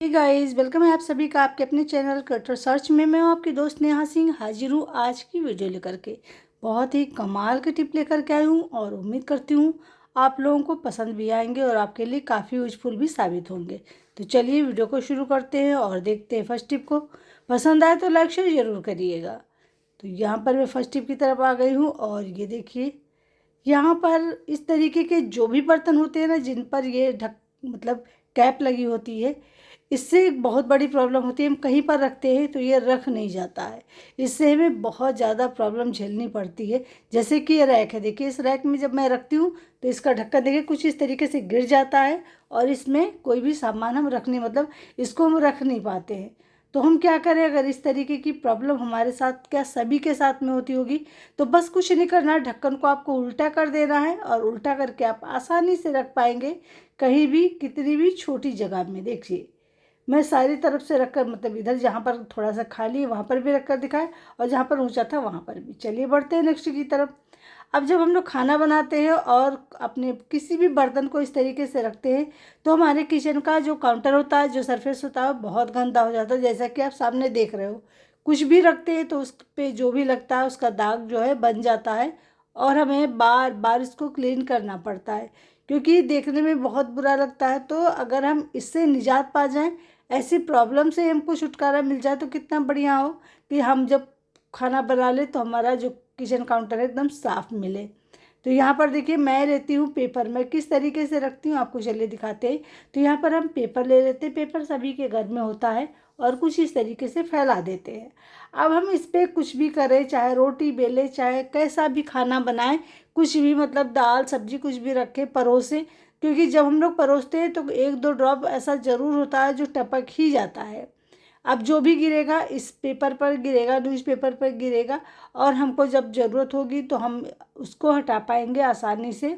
Hey guys, welcome है आप सभी का आपके अपने चैनल कटर सर्च में। मैं हूं आपकी दोस्त नेहा सिंह, हाजिर हूं आज की वीडियो लेकर के। बहुत ही कमाल के टिप लेकर के आई हूं और उम्मीद करती हूं आप लोगों को पसंद भी आएंगे और आपके लिए काफ़ी यूजफुल भी साबित होंगे। तो चलिए वीडियो को शुरू करते हैं और देखते हैं फर्स्ट टिप को। पसंद आए तो लाइक शेयर ज़रूर करिएगा। तो यहाँ पर मैं फर्स्ट टिप की तरफ आ गई हूँ और ये देखिए, यहाँ पर इस तरीके के जो भी बर्तन होते हैं ना, जिन पर ये ढक मतलब कैप लगी होती है, इससे एक बहुत बड़ी प्रॉब्लम होती है। हम कहीं पर रखते हैं तो ये रख नहीं जाता है, इससे हमें बहुत ज़्यादा प्रॉब्लम झेलनी पड़ती है। जैसे कि ये रैक है, देखिए इस रैक में जब मैं रखती हूँ तो इसका ढक्कन देखिए कुछ इस तरीके से गिर जाता है और इसमें कोई भी सामान हम रख नहीं इसको हम रख नहीं पाते हैं। तो हम क्या करें, अगर इस तरीके की प्रॉब्लम हमारे साथ, क्या सभी के साथ में होती होगी, तो बस कुछ नहीं करना है, ढक्कन को आपको उल्टा कर देना है और उल्टा करके आप आसानी से रख पाएंगे कहीं भी, कितनी भी छोटी जगह में। देखिए मैं सारी तरफ से रखकर, इधर जहाँ पर थोड़ा सा खाली है वहाँ पर भी रखकर दिखाए और जहाँ पर ऊंचा था वहाँ पर भी। चलिए बढ़ते हैं नेक्स्ट की तरफ। अब जब हम लोग खाना बनाते हैं और अपने किसी भी बर्तन को इस तरीके से रखते हैं तो हमारे किचन का जो काउंटर होता है, जो सरफेस होता है, बहुत गंदा हो जाता है। जैसा कि आप सामने देख रहे हो, कुछ भी रखते हैं तो उस पर जो भी लगता है उसका दाग जो है बन जाता है और हमें बार बार इसको क्लीन करना पड़ता है, क्योंकि देखने में बहुत बुरा लगता है। तो अगर हम इससे निजात पा जाएं, ऐसी प्रॉब्लम से हमको छुटकारा मिल जाए, तो कितना बढ़िया हो कि हम जब खाना बना ले तो हमारा जो किचन काउंटर है एकदम साफ़ मिले। तो यहाँ पर देखिए मैं लेती हूँ पेपर। मैं किस तरीके से रखती हूँ आपको चलिए दिखाते हैं। तो यहाँ पर हम पेपर ले लेते हैं, पेपर सभी के घर में होता है, और कुछ इस तरीके से फैला देते हैं। अब हम इस पर कुछ भी करें, चाहे रोटी बेले, चाहे कैसा भी खाना बनाएं, कुछ भी दाल सब्जी कुछ भी रखें, परोसें, क्योंकि जब हम लोग परोसते हैं तो एक दो ड्रॉप ऐसा ज़रूर होता है जो टपक ही जाता है। अब जो भी गिरेगा इस पेपर पर गिरेगा, न्यूज़पेपर पर गिरेगा, और हमको जब ज़रूरत होगी तो हम उसको हटा पाएंगे आसानी से।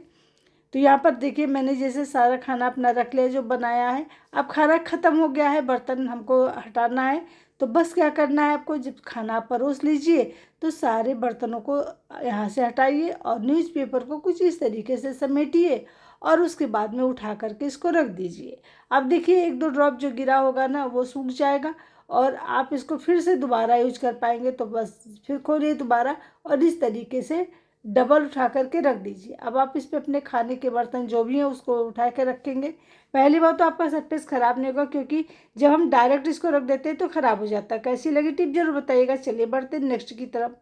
तो यहाँ पर देखिए मैंने जैसे सारा खाना अपना रख लिया जो बनाया है। अब खाना ख़त्म हो गया है, बर्तन हमको हटाना है। तो बस क्या करना है आपको, जब खाना परोस लीजिए तो सारे बर्तनों को यहाँ से हटाइए और न्यूज़पेपर को कुछ इस तरीके से समेटिए और उसके बाद में उठा करके इसको रख दीजिए। अब देखिए एक दो ड्रॉप जो गिरा होगा ना वो सूख जाएगा और आप इसको फिर से दोबारा यूज कर पाएंगे। तो बस फिर खोलिए दोबारा और इस तरीके से डबल उठा करके रख दीजिए। अब आप इस पे अपने खाने के बर्तन जो भी हैं उसको उठा के रखेंगे। पहली बात तो आपका सरफेस ख़राब नहीं होगा, क्योंकि जब हम डायरेक्ट इसको रख देते हैं तो ख़राब हो जाता है। कैसी लगी टिप जरूर बताइएगा। चलिए बढ़ते हैं नेक्स्ट की तरफ।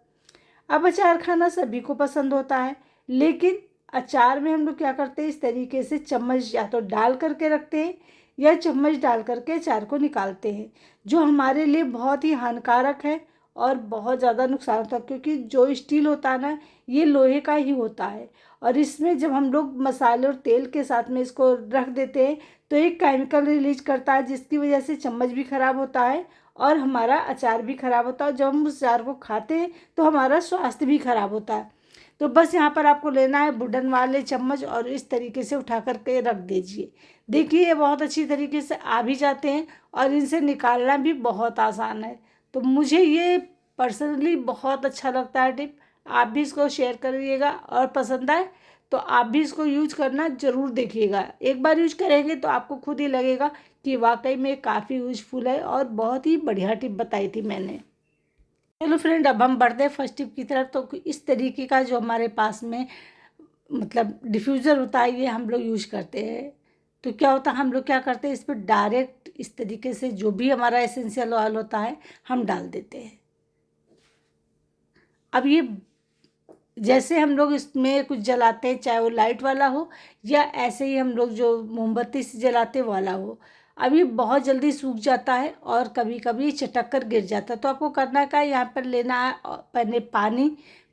अब अचार खाना सभी को पसंद होता है, लेकिन अचार में हम लोग क्या करते हैं, इस तरीके से चम्मच या तो डाल करके रखते हैं या चम्मच डाल करके अचार को निकालते हैं, जो हमारे लिए बहुत ही हानिकारक है और बहुत ज़्यादा नुकसान होता है। क्योंकि जो स्टील होता है ना, ये लोहे का ही होता है, और इसमें जब हम लोग मसाले और तेल के साथ में इसको रख देते हैं तो एक केमिकल रिलीज करता है, जिसकी वजह से चम्मच भी ख़राब होता है और हमारा अचार भी ख़राब होता है। जब हम उस अचार को खाते हैं तो हमारा स्वास्थ्य भी खराब होता है। तो बस यहाँ पर आपको लेना है वुडन वाले चम्मच और इस तरीके से उठा करके रख दीजिए। देखिए ये बहुत अच्छी तरीके से आ भी जाते हैं और इनसे निकालना भी बहुत आसान है। तो मुझे ये पर्सनली बहुत अच्छा लगता है टिप। आप भी इसको शेयर करिएगा और पसंद आए तो आप भी इसको यूज करना ज़रूर देखिएगा। एक बार यूज करेंगे तो आपको खुद ही लगेगा कि वाकई में काफ़ी यूजफुल है और बहुत ही बढ़िया टिप बताई थी मैंने। चलो फ्रेंड, अब हम बढ़ते हैं फर्स्ट टिप की तरफ। तो इस तरीके का जो हमारे पास में डिफ्यूज़र होता है, ये हम लोग यूज करते हैं। तो क्या होता है, हम लोग क्या करते हैं, इस पर डायरेक्ट इस तरीके से जो भी हमारा एसेंशियल ऑयल होता है हम डाल देते हैं। अब ये जैसे हम लोग इसमें कुछ जलाते हैं, चाहे वो लाइट वाला हो या ऐसे ही हम लोग जो मोमबत्ती से जलाते वाला हो, अब ये बहुत जल्दी सूख जाता है और कभी कभी चटक कर गिर जाता है। तो आपको करना क्या है, यहाँ पर लेना है पहले पानी।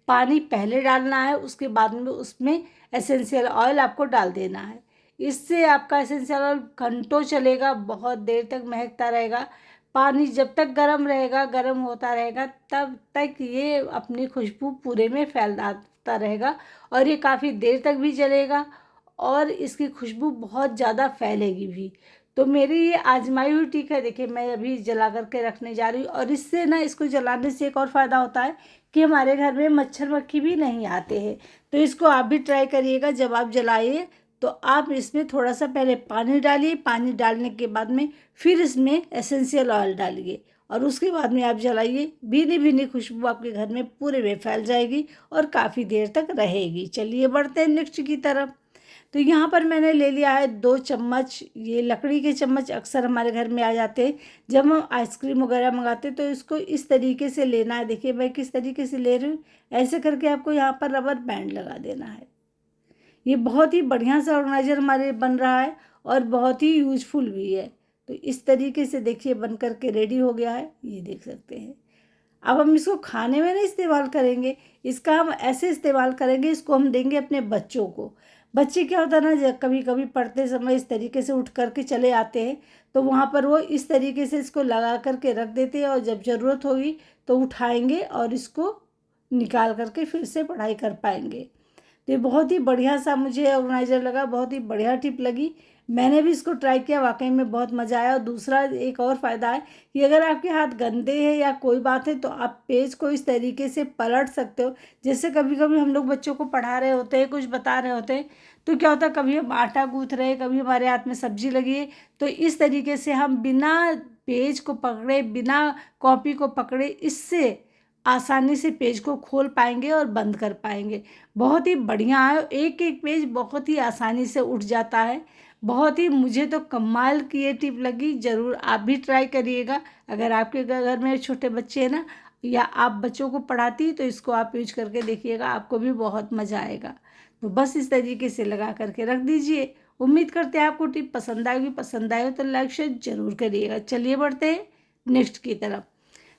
पानी पहले डालना है, उसके बाद में उसमें एसेंशियल ऑयल आपको डाल देना है। इससे आपका एसेंशियल ऑयल घंटों चलेगा, बहुत देर तक महकता रहेगा। पानी जब तक गर्म रहेगा, गर्म होता रहेगा, तब तक ये अपनी खुशबू पूरे में फैलाता रहेगा और ये काफ़ी देर तक भी जलेगा और इसकी खुशबू बहुत ज़्यादा फैलेगी भी। तो मेरी ये आजमाई हुई टिक है। देखिए मैं अभी जला करके रखने जा रही हूँ और इससे ना, इसको जलाने से एक और फ़ायदा होता है कि हमारे घर में मच्छर मक्खी भी नहीं आते हैं। तो इसको आप भी ट्राई करिएगा, जब आप जलाइए तो आप इसमें थोड़ा सा पहले पानी डालिए, पानी डालने के बाद में फिर इसमें एसेंशियल ऑयल डालिए और उसके बाद में आप जलाइए। भीनी भीनी खुशबू आपके घर में पूरे में फैल जाएगी और काफ़ी देर तक रहेगी। चलिए बढ़ते हैं नेक्स्ट की तरफ। तो यहाँ पर मैंने ले लिया है 2 चम्मच, ये लकड़ी के चम्मच अक्सर हमारे घर में आ जाते हैं जब हम आइसक्रीम वगैरह मंगाते हैं, तो इसको इस तरीके से लेना है। देखिए मैं किस तरीके से ले रही हूँ, ऐसे करके आपको यहाँ पर रबर बैंड लगा देना है। ये बहुत ही बढ़िया सा ऑर्गेनाइजर हमारे बन रहा है और बहुत ही यूजफुल भी है। तो इस तरीके से देखिए बन करके रेडी हो गया है, ये देख सकते हैं। अब हम इसको खाने में नहीं इस्तेमाल करेंगे, इसका हम ऐसे इस्तेमाल करेंगे, इसको हम देंगे अपने बच्चों को। बच्चे क्या होता है ना, जब कभी कभी पढ़ते समय इस तरीके से उठ करके चले आते हैं, तो वहाँ पर वो इस तरीके से इसको लगा करके रख देते हैं और जब ज़रूरत होगी तो उठाएंगे और इसको निकाल करके फिर से पढ़ाई कर पाएंगे। तो ये बहुत ही बढ़िया सा मुझे ऑर्गेनाइजर लगा, बहुत ही बढ़िया टिप लगी। मैंने भी इसको ट्राई किया, वाकई में बहुत मज़ा आया। और दूसरा एक और फ़ायदा है कि अगर आपके हाथ गंदे हैं या कोई बात है तो आप पेज को इस तरीके से पलट सकते हो। जैसे कभी कभी हम लोग बच्चों को पढ़ा रहे होते हैं, कुछ बता रहे होते हैं, तो क्या होता है कभी हम आटा गूँथ रहे हैं, कभी हमारे हाथ में सब्जी लगी है, तो इस तरीके से हम बिना पेज को पकड़े, बिना कॉपी को पकड़े, इससे आसानी से पेज को खोल पाएंगे और बंद कर पाएंगे। बहुत ही बढ़िया है, एक एक पेज बहुत ही आसानी से उठ जाता है। बहुत ही मुझे तो कमाल की ये टिप लगी, ज़रूर आप भी ट्राई करिएगा। अगर आपके घर में छोटे बच्चे हैं ना, या आप बच्चों को पढ़ाती तो इसको आप यूज करके देखिएगा, आपको भी बहुत मज़ा आएगा। तो बस इस तरीके से लगा करके रख दीजिए। उम्मीद करते हैं आपको टिप पसंद आएगी। पसंद आए तो लाइक शेयर जरूर करिएगा। चलिए बढ़ते हैं नेक्स्ट की तरफ।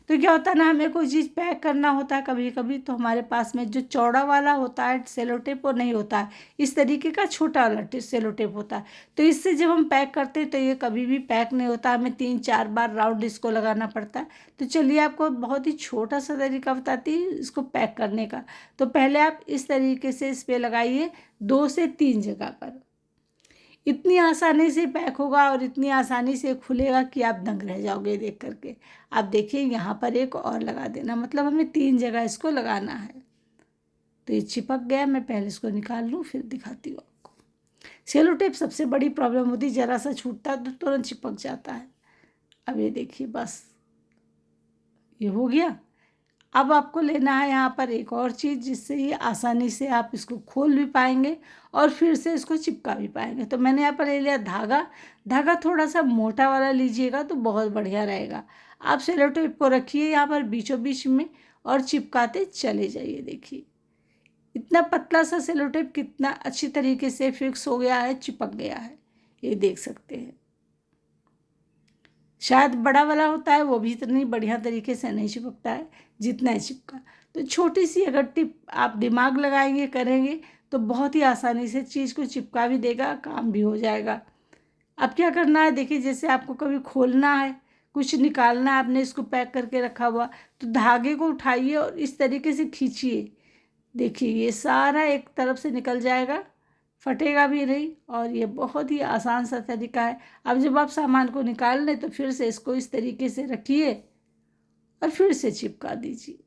तो क्या होता है ना, हमें कोई चीज़ पैक करना होता है कभी कभी, तो हमारे पास में जो चौड़ा वाला होता है सेलो टेप वो नहीं होता है, इस तरीके का छोटा वाला सेलो टेप होता है। तो इससे जब हम पैक करते हैं तो ये कभी भी पैक नहीं होता, हमें 3-4 बार राउंड इसको लगाना पड़ता है। तो चलिए आपको बहुत ही छोटा सा तरीका बताती हूँ इसको पैक करने का। तो पहले आप इस तरीके से इस पर लगाइए 2 से 3 जगह पर। इतनी आसानी से पैक होगा और इतनी आसानी से खुलेगा कि आप दंग रह जाओगे देख करके। आप देखिए यहाँ पर एक और लगा देना, मतलब हमें 3 जगह इसको लगाना है। तो ये चिपक गया, मैं पहले इसको निकाल लूँ फिर दिखाती हूँ आपको। सेलो टेप सबसे बड़ी प्रॉब्लम होती है, ज़रा सा छूटता है तो तुरंत चिपक जाता है। अब ये देखिए बस ये हो गया। अब आपको लेना है यहाँ पर एक और चीज़, जिससे ये आसानी से आप इसको खोल भी पाएंगे और फिर से इसको चिपका भी पाएंगे। तो मैंने यहाँ पर ले लिया धागा। धागा थोड़ा सा मोटा वाला लीजिएगा तो बहुत बढ़िया रहेगा। आप सेलो टेप को रखिए यहाँ पर बीचों बीच में और चिपकाते चले जाइए। देखिए इतना पतला सा सेलो टेप कितना अच्छी तरीके से फिक्स हो गया है, चिपक गया है, ये देख सकते हैं। शायद बड़ा वाला होता है वो भी इतनी बढ़िया तरीके से नहीं चिपकता है जितना है चिपका। तो छोटी सी अगर टिप आप दिमाग लगाएंगे करेंगे तो बहुत ही आसानी से चीज़ को चिपका भी देगा, काम भी हो जाएगा। अब क्या करना है, देखिए जैसे आपको कभी खोलना है, कुछ निकालना है, आपने इसको पैक करके रखा हुआ, तो धागे को उठाइए और इस तरीके से खींचिए। देखिए ये सारा एक तरफ से निकल जाएगा, फटेगा भी नहीं और ये बहुत ही आसान सा तरीका है। अब जब आप सामान को निकाल लें तो फिर से इसको इस तरीके से रखिए और फिर से चिपका दीजिए।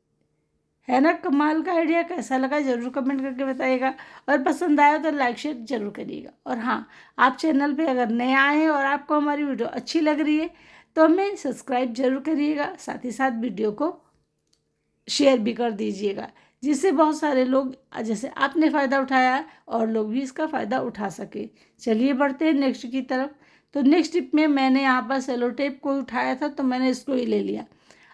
है ना कमाल का आइडिया? कैसा लगा ज़रूर कमेंट करके बताइएगा और पसंद आया तो लाइक शेयर जरूर करिएगा। और हाँ, आप चैनल पे अगर नए आए हैं और आपको हमारी वीडियो अच्छी लग रही है तो हमें सब्सक्राइब जरूर करिएगा, साथ ही साथ वीडियो को शेयर भी कर दीजिएगा, जिससे बहुत सारे लोग जैसे आपने फ़ायदा उठाया है और लोग भी इसका फ़ायदा उठा सके। चलिए बढ़ते हैं नेक्स्ट की तरफ। तो नेक्स्ट टिप में मैंने यहाँ पर सेलो टेप को उठाया था तो मैंने इसको ही ले लिया।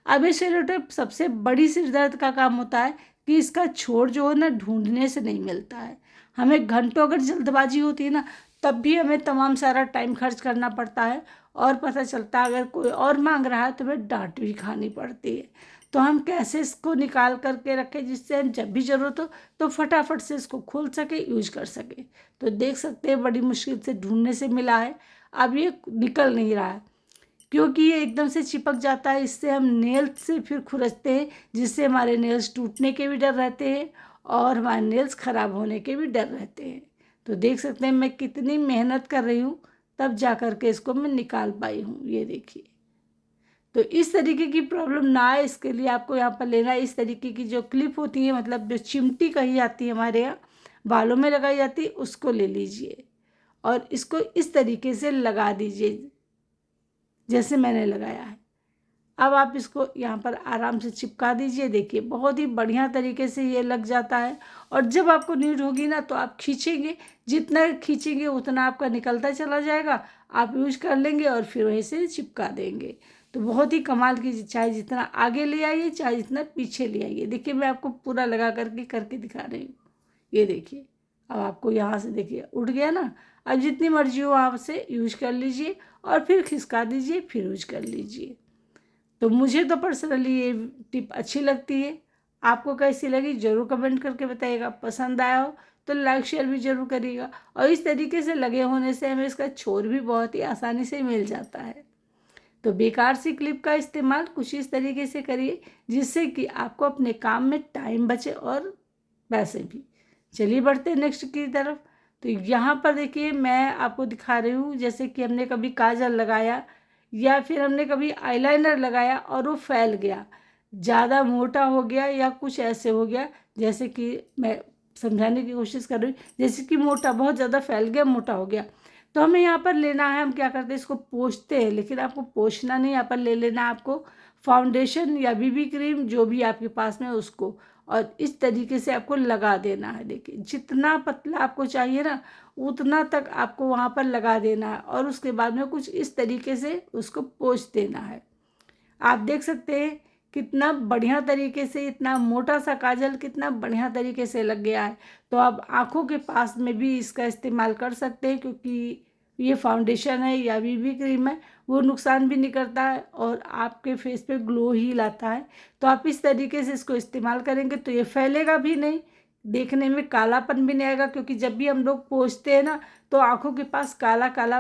अब ये सेलो टेप सबसे बड़ी सिर दर्द का काम होता है कि इसका छोर जो है ना ढूंढने से नहीं मिलता है। हमें घंटों अगर जल्दबाजी होती है ना तब भी हमें तमाम सारा टाइम खर्च करना पड़ता है और पता चलता है अगर कोई और मांग रहा है तो हमें डांट भी खानी पड़ती है। तो हम कैसे इसको निकाल करके रखें जिससे हम जब भी ज़रूरत हो तो फटाफट से इसको खोल सके, यूज कर सके। तो देख सकते हैं बड़ी मुश्किल से ढूंढने से मिला है। अब ये निकल नहीं रहा है क्योंकि ये एकदम से चिपक जाता है। इससे हम नेल से फिर खुरचते हैं जिससे हमारे नेल्स टूटने के भी डर रहते हैं और हमारे नेल्स ख़राब होने के भी डर रहते हैं। तो देख सकते हैं मैं कितनी मेहनत कर रही हूँ तब जा कर के इसको मैं निकाल पाई हूँ। ये देखिए, तो इस तरीके की प्रॉब्लम ना आए इसके लिए आपको यहाँ पर लेना है इस तरीके की जो क्लिप होती है, मतलब जो चिमटी कही जाती है हमारे यहाँ बालों में लगाई जाती है, उसको ले लीजिए। और इसको इस तरीके से लगा दीजिए जैसे मैंने लगाया है। अब आप इसको यहाँ पर आराम से चिपका दीजिए। देखिए बहुत ही बढ़िया तरीके से ये लग जाता है। और जब आपको नीड होगी ना तो आप खींचेंगे, जितना खींचेंगे उतना आपका निकलता चला जाएगा, आप यूज कर लेंगे और फिर वहीं से चिपका देंगे। तो बहुत ही कमाल की, चाहे जितना आगे ले आइए चाहे जितना पीछे ले आइए। देखिए मैं आपको पूरा लगा करके दिखा रही हूँ। ये देखिए अब आपको यहाँ से देखिए उठ गया ना। अब जितनी मर्जी हो आप से यूज कर लीजिए और फिर खिसका दीजिए, फिर यूज कर लीजिए। तो मुझे तो पर्सनली ये टिप अच्छी लगती है। आपको कैसी लगी ज़रूर कमेंट करके बताइएगा। पसंद आया हो तो लाइक शेयर भी ज़रूर करिएगा। और इस तरीके से लगे होने से हमें इसका छोर भी बहुत ही आसानी से मिल जाता है। तो बेकार सी क्लिप का इस्तेमाल कुछ इस तरीके से करिए जिससे कि आपको अपने काम में टाइम बचे और पैसे भी। चलिए बढ़ते हैं नेक्स्ट की तरफ। तो यहाँ पर देखिए मैं आपको दिखा रही हूँ, जैसे कि हमने कभी काजल लगाया या फिर हमने कभी आईलाइनर लगाया और वो फैल गया, ज़्यादा मोटा हो गया या कुछ ऐसे हो गया, जैसे कि मैं समझाने की कोशिश कर रही हूँ, जैसे कि मोटा बहुत ज़्यादा फैल गया, मोटा हो गया। तो हमें यहाँ पर लेना है, हम क्या करते हैं इसको पोंछते हैं, लेकिन आपको पोंछना नहीं, यहाँ पर ले लेना है आपको फाउंडेशन या बीबी क्रीम जो भी आपके पास में उसको, और इस तरीके से आपको लगा देना है। देखिए जितना पतला आपको चाहिए ना उतना तक आपको वहाँ पर लगा देना है और उसके बाद में कुछ इस तरीके से उसको पोंछ देना है। आप देख सकते हैं कितना बढ़िया तरीके से, इतना मोटा सा काजल कितना बढ़िया तरीके से लग गया है। तो आप आँखों के पास में भी इसका इस्तेमाल कर सकते हैं, क्योंकि ये फाउंडेशन है या बीबी क्रीम है, वो नुकसान भी नहीं करता है और आपके फेस पे ग्लो ही लाता है। तो आप इस तरीके से इसको इस्तेमाल करेंगे तो ये फैलेगा भी नहीं, देखने में कालापन भी नहीं आएगा, क्योंकि जब भी हम लोग पोंछते हैं ना तो आँखों के पास काला काला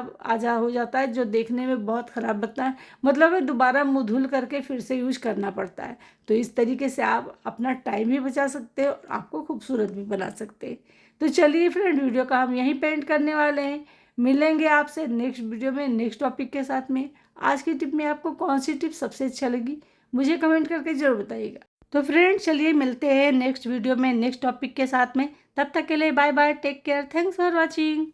हो जाता है जो देखने में बहुत ख़राब लगता है। मतलब है दोबारा मुँह धुल करके फिर से यूज करना पड़ता है। तो इस तरीके से आप अपना टाइम भी बचा सकते हैं और आपको खूबसूरत भी बना सकते हैं। तो चलिए फ्रेंड, वीडियो का हम यहीं पेंट करने वाले हैं। मिलेंगे आपसे नेक्स्ट वीडियो में नेक्स्ट टॉपिक के साथ में। आज की टिप में आपको कौन सी टिप सबसे अच्छा लगी मुझे कमेंट करके ज़रूर बताइएगा। तो फ्रेंड्स चलिए मिलते हैं नेक्स्ट वीडियो में नेक्स्ट टॉपिक के साथ में। तब तक के लिए bye bye, take care, thanks for watching.